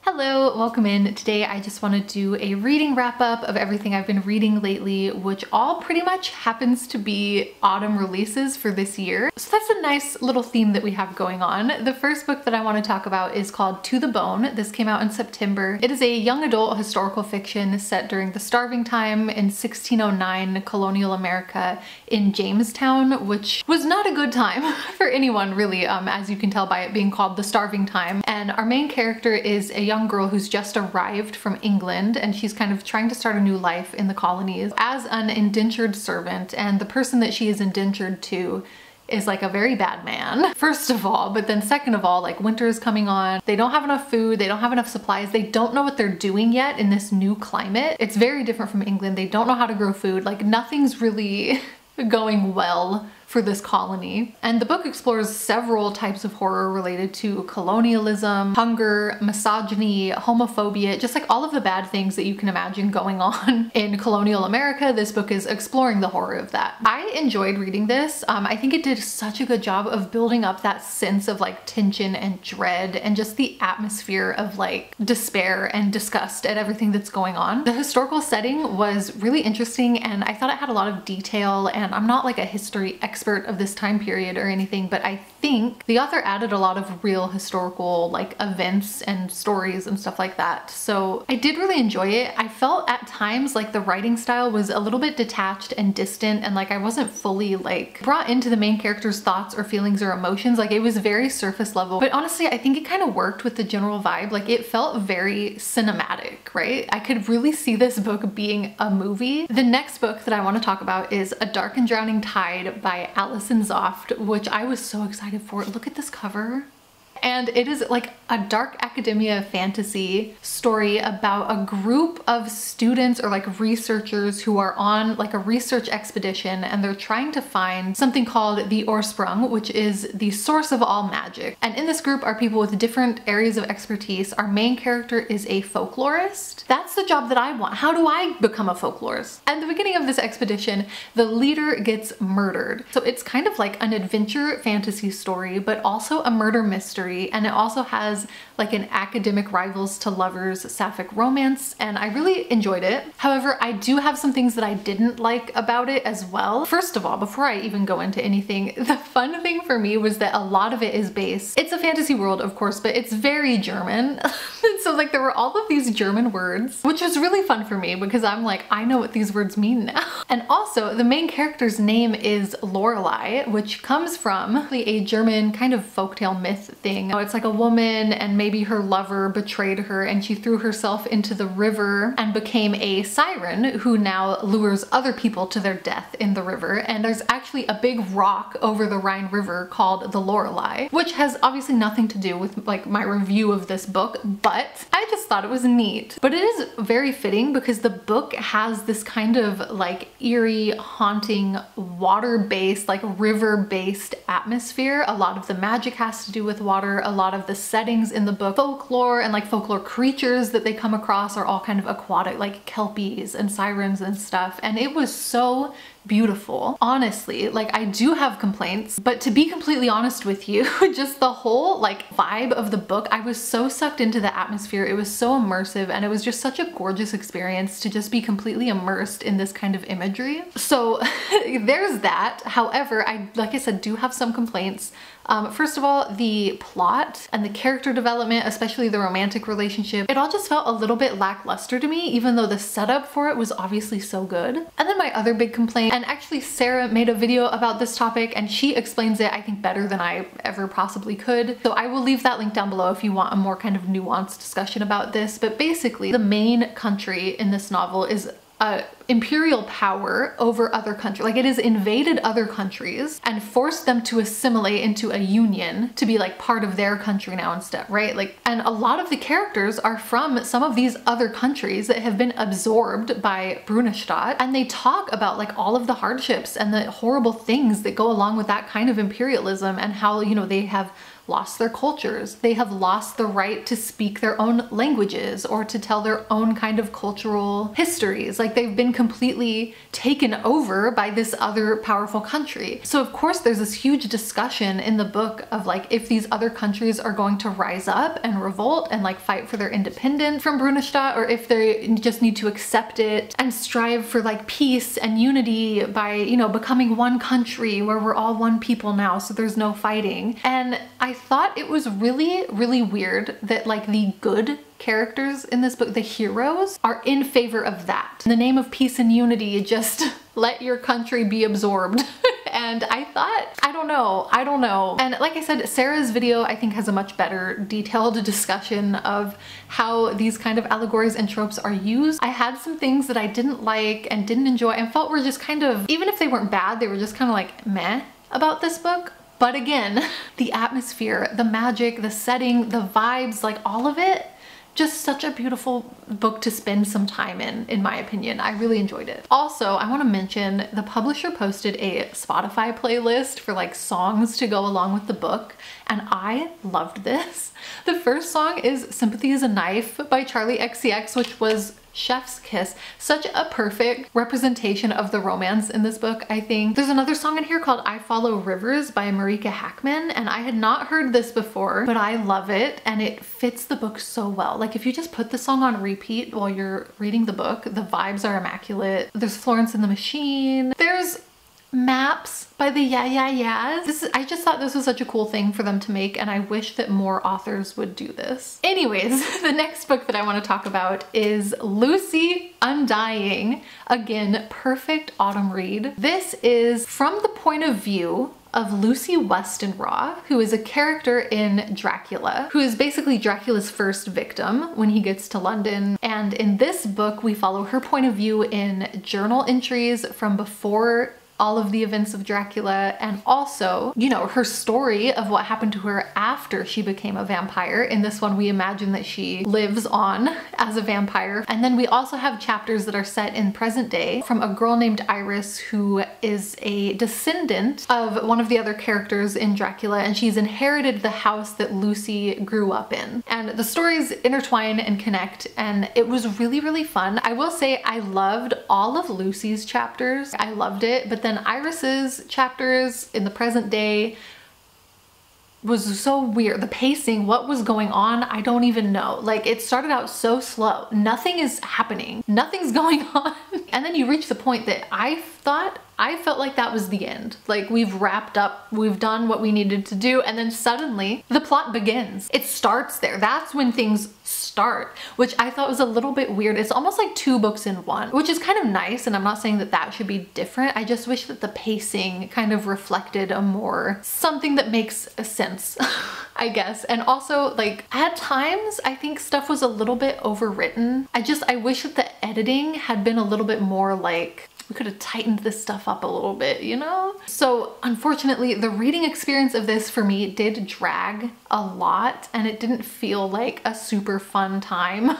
Hello, welcome in. Today I just want to do a reading wrap up of everything I've been reading lately, which all pretty much happens to be autumn releases for this year. So that's a nice little theme that we have going on. The first book that I want to talk about is called To the Bone. This came out in September. It is a young adult historical fiction set during the starving time in 1609 colonial America in Jamestown, which was not a good time for anyone really, as you can tell by it being called the starving time. And our main character is a young girl who's just arrived from England, and she's kind of trying to start a new life in the colonies as an indentured servant, and the person that she is indentured to is like a very bad man, first of all, but then second of all, like winter is coming on, they don't have enough food, they don't have enough supplies, they don't know what they're doing yet in this new climate. It's very different from England. They don't know how to grow food, like nothing's really going well for this colony. And the book explores several types of horror related to colonialism, hunger, misogyny, homophobia, just like all of the bad things that you can imagine going on in colonial America. This book is exploring the horror of that. I enjoyed reading this. I think it did such a good job of building up that sense of like tension and dread and just the atmosphere of like despair and disgust at everything that's going on. The historical setting was really interesting, and I thought it had a lot of detail, and I'm not like a history expert of this time period or anything, but I think the author added a lot of real historical like events and stories and stuff like that. So I did really enjoy it. I felt at times like the writing style was a little bit detached and distant, and like I wasn't fully like brought into the main character's thoughts or feelings or emotions. Like it was very surface level, but honestly I think it kind of worked with the general vibe. Like it felt very cinematic, right? I could really see this book being a movie. The next book that I want to talk about is A Dark and Drowning Tide by Alison Zoft, which I was so excited for. Look at this cover. And it is like a dark academia fantasy story about a group of students or like researchers who are on like a research expedition, and they're trying to find something called the Ursprung, which is the source of all magic. And in this group are people with different areas of expertise. Our main character is a folklorist. That's the job that I want. How do I become a folklorist? At the beginning of this expedition, the leader gets murdered. So it's kind of like an adventure fantasy story, but also a murder mystery. And it also has like an academic rivals to lovers sapphic romance, and I really enjoyed it. However, I do have some things that I didn't like about it as well. First of all, before I even go into anything, the fun thing for me was that a lot of it is based, it's a fantasy world of course, but it's very German. So like there were all of these German words, which was really fun for me because I'm like, I know what these words mean now. And also the main character's name is Lorelei, which comes from a German kind of folktale myth thing. It's like a woman and maybe her lover betrayed her and she threw herself into the river and became a siren who now lures other people to their death in the river. And there's actually a big rock over the Rhine River called the Lorelei, which has obviously nothing to do with like my review of this book, but I just thought it was neat. But it is very fitting because the book has this kind of like eerie, haunting, water-based, like river-based atmosphere. A lot of the magic has to do with water. A lot of the settings in the book, folklore and like folklore creatures that they come across are all kind of aquatic, like kelpies and sirens and stuff. And it was so beautiful. Honestly, like I do have complaints, but to be completely honest with you, just the whole like vibe of the book, I was so sucked into the atmosphere. It was so immersive, and it was just such a gorgeous experience to just be completely immersed in this kind of imagery. So there's that. However, like I said, do have some complaints. First of all, the plot and the character development, especially the romantic relationship, it all just felt a little bit lackluster to me, even though the setup for it was obviously so good. And then my other big complaint, and actually Sarah made a video about this topic and she explains it I think better than I ever possibly could. So I will leave that link down below if you want a more kind of nuanced discussion about this. But basically the main country in this novel is imperial power over other countries. Like it has invaded other countries and forced them to assimilate into a union to be like part of their country now instead, right? Like, and a lot of the characters are from some of these other countries that have been absorbed by Brunestadt, and they talk about like all of the hardships and the horrible things that go along with that kind of imperialism, and how, you know, they have lost their cultures. They have lost the right to speak their own languages or to tell their own kind of cultural histories. Like they've been completely taken over by this other powerful country. So of course there's this huge discussion in the book of like if these other countries are going to rise up and revolt and like fight for their independence from Brunestadt, or if they just need to accept it and strive for like peace and unity by, you know, becoming one country where we're all one people now, so there's no fighting. And I thought it was really, really weird that like the good characters in this book, the heroes, are in favor of that. In the name of peace and unity, just let your country be absorbed. And I thought, I don't know. And like I said, Sarah's video I think has a much better detailed discussion of how these kind of allegories and tropes are used. I had some things that I didn't like and didn't enjoy and felt were just kind of, even if they weren't bad, they were just kind of like meh about this book. But again, the atmosphere, the magic, the setting, the vibes, like all of it, just such a beautiful book to spend some time in my opinion. I really enjoyed it. Also, I want to mention the publisher posted a Spotify playlist for like songs to go along with the book, and I loved this. The first song is Sympathy is a Knife by Charlie XCX, which was chef's kiss. Such a perfect representation of the romance in this book, I think. There's another song in here called I Follow Rivers by Marika Hackman, and I had not heard this before, but I love it and it fits the book so well. Like if you just put the song on repeat while you're reading the book, the vibes are immaculate. There's Florence and the Machine. There's Maps by the Yeah Yeah Yeahs. I just thought this was such a cool thing for them to make, and I wish that more authors would do this. Anyways, the next book that I want to talk about is Lucy Undying. Again, perfect autumn read. This is from the point of view of Lucy Westenra, who is a character in Dracula, who is basically Dracula's first victim when he gets to London. And in this book, we follow her point of view in journal entries from before all of the events of Dracula, and also, you know, her story of what happened to her after she became a vampire. In this one, we imagine that she lives on as a vampire. And then we also have chapters that are set in present day from a girl named Iris, who is a descendant of one of the other characters in Dracula, and she's inherited the house that Lucy grew up in. And the stories intertwine and connect, and it was really, really fun. I will say I loved all of Lucy's chapters. I loved it, but then Iris's chapters in the present day was so weird. The pacing, what was going on, I don't even know. Like, it started out so slow. Nothing is happening. Nothing's going on. And then you reach the point that I felt like that was the end. Like, we've wrapped up, we've done what we needed to do, and then suddenly the plot begins. It starts there. That's when things start, which I thought was a little bit weird. It's almost like two books in one, which is kind of nice, and I'm not saying that that should be different. I just wish that the pacing kind of reflected a more something that makes sense, I guess. And also, like, at times I think stuff was a little bit overwritten. I wish that the editing had been a little bit more like, we could have tightened this stuff up a little bit, you know? So unfortunately, the reading experience of this for me did drag a lot, and it didn't feel like a super fun time.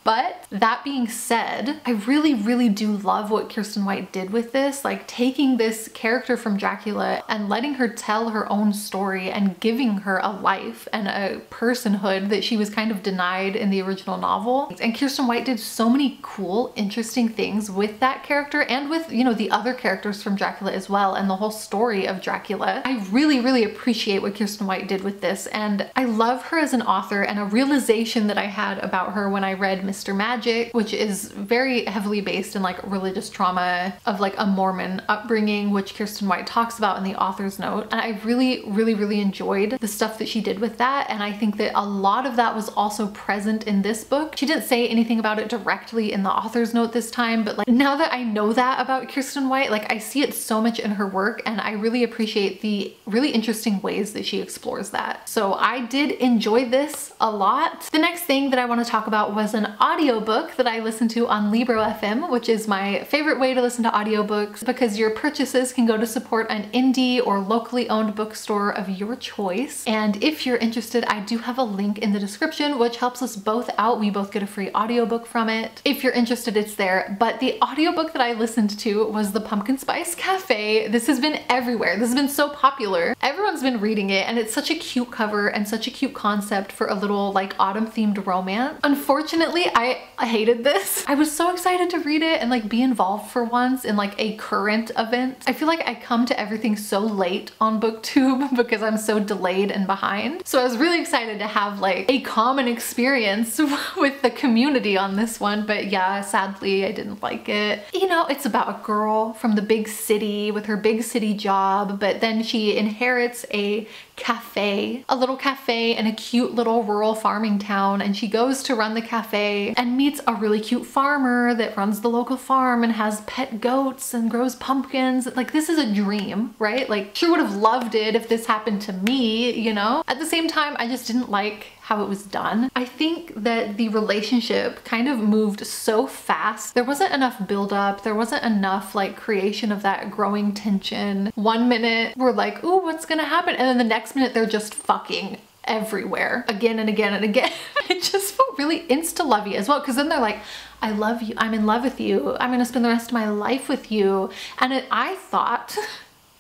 But that being said, I really, really do love what Kiersten White did with this, like taking this character from Dracula and letting her tell her own story and giving her a life and a personhood that she was kind of denied in the original novel. And Kiersten White did so many cool, interesting things with that character and with, you know, the other characters from Dracula as well, and the whole story of Dracula. I really, really appreciate what Kiersten White did with this, and I love her as an author, and a realization that I had about her when I read Mr. Magic, which is very heavily based in like religious trauma of like a Mormon upbringing, which Kiersten White talks about in the author's note. And I really, really, really enjoyed the stuff that she did with that. And I think that a lot of that was also present in this book. She didn't say anything about it directly in the author's note this time, but like now that I know that about Kiersten White, like I see it so much in her work, and I really appreciate the really interesting ways that she explores that. So I did enjoy this a lot. The next thing that I want to talk about was an audiobook that I listened to on Librofm, which is my favorite way to listen to audiobooks because your purchases can go to support an indie or locally owned bookstore of your choice. And if you're interested, I do have a link in the description, which helps us both out. We both get a free audiobook from it. If you're interested, it's there. But the audiobook that I listened to was The Pumpkin Spice Cafe. This has been everywhere. This has been so popular. Everyone's been reading it, and it's such a cute cover and such a cute concept for a little like autumn themed romance. Unfortunately, I hated this. I was so excited to read it and like be involved for once in like a current event. I feel like I come to everything so late on BookTube because I'm so delayed and behind. So I was really excited to have like a common experience with the community on this one, but yeah, sadly I didn't like it. You know, it's about a girl from the big city with her big city job, but then she inherits a cafe, a little cafe in a cute little rural farming town, and she goes to run the cafe and meets a really cute farmer that runs the local farm and has pet goats and grows pumpkins. Like, this is a dream, right? Like, sure would have loved it if this happened to me, you know? At the same time, I just didn't like how it was done. I think that the relationship kind of moved so fast. There wasn't enough buildup. There wasn't enough like creation of that growing tension. One minute we're like, ooh, what's gonna happen? And then the next minute they're just fucking everywhere again and again and again. It just felt really insta-lovey as well, because then they're like, I love you, I'm in love with you, I'm gonna spend the rest of my life with you. And I thought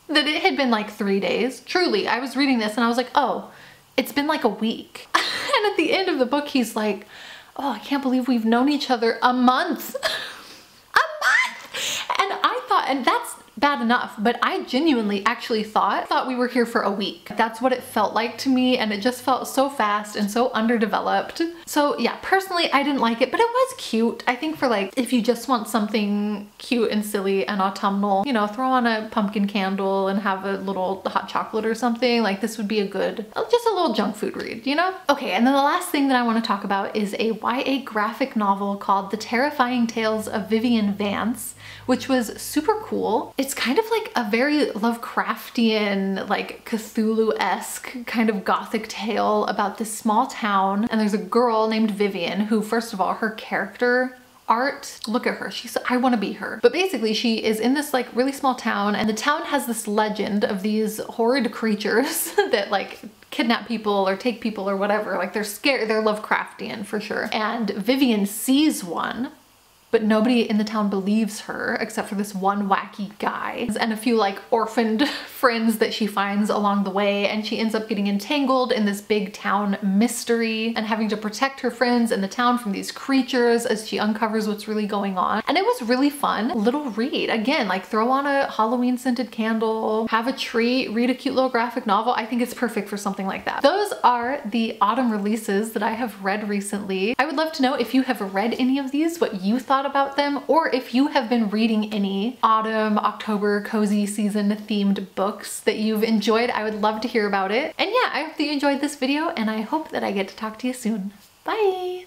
that it had been like 3 days. Truly, I was reading this and I was like, oh, it's been like a week. And at the end of the book, he's like, oh, I can't believe we've known each other a month. A month! And I thought, and that's bad enough, but I genuinely actually thought we were here for a week. That's what it felt like to me, and it just felt so fast and so underdeveloped. So yeah, personally I didn't like it, but it was cute. I think for like, if you just want something cute and silly and autumnal, you know, throw on a pumpkin candle and have a little hot chocolate or something, like this would be a good, just a little junk food read, you know? Okay, and then the last thing that I want to talk about is a YA graphic novel called The Terrifying Tales of Vivan Vance, which was super cool. It's kind of like a very Lovecraftian, like Cthulhu-esque kind of gothic tale about this small town. And there's a girl named Vivian who, first of all, her character art, look at her, she's, I want to be her. But basically she is in this like really small town, and the town has this legend of these horrid creatures that like kidnap people or take people or whatever. Like they're scared, they're Lovecraftian for sure. And Vivian sees one, but nobody in the town believes her except for this one wacky guy and a few like orphaned friends that she finds along the way, and she ends up getting entangled in this big town mystery and having to protect her friends in the town from these creatures as she uncovers what's really going on. And it was really fun little read. Again, like throw on a Halloween scented candle, have a treat, read a cute little graphic novel. I think it's perfect for something like that. Those are the autumn releases that I have read recently. I would love to know if you have read any of these, what you thought about them, or if you have been reading any autumn, October, cozy season themed books that you've enjoyed. I would love to hear about it. And yeah, I hope that you enjoyed this video, and I hope that I get to talk to you soon. Bye!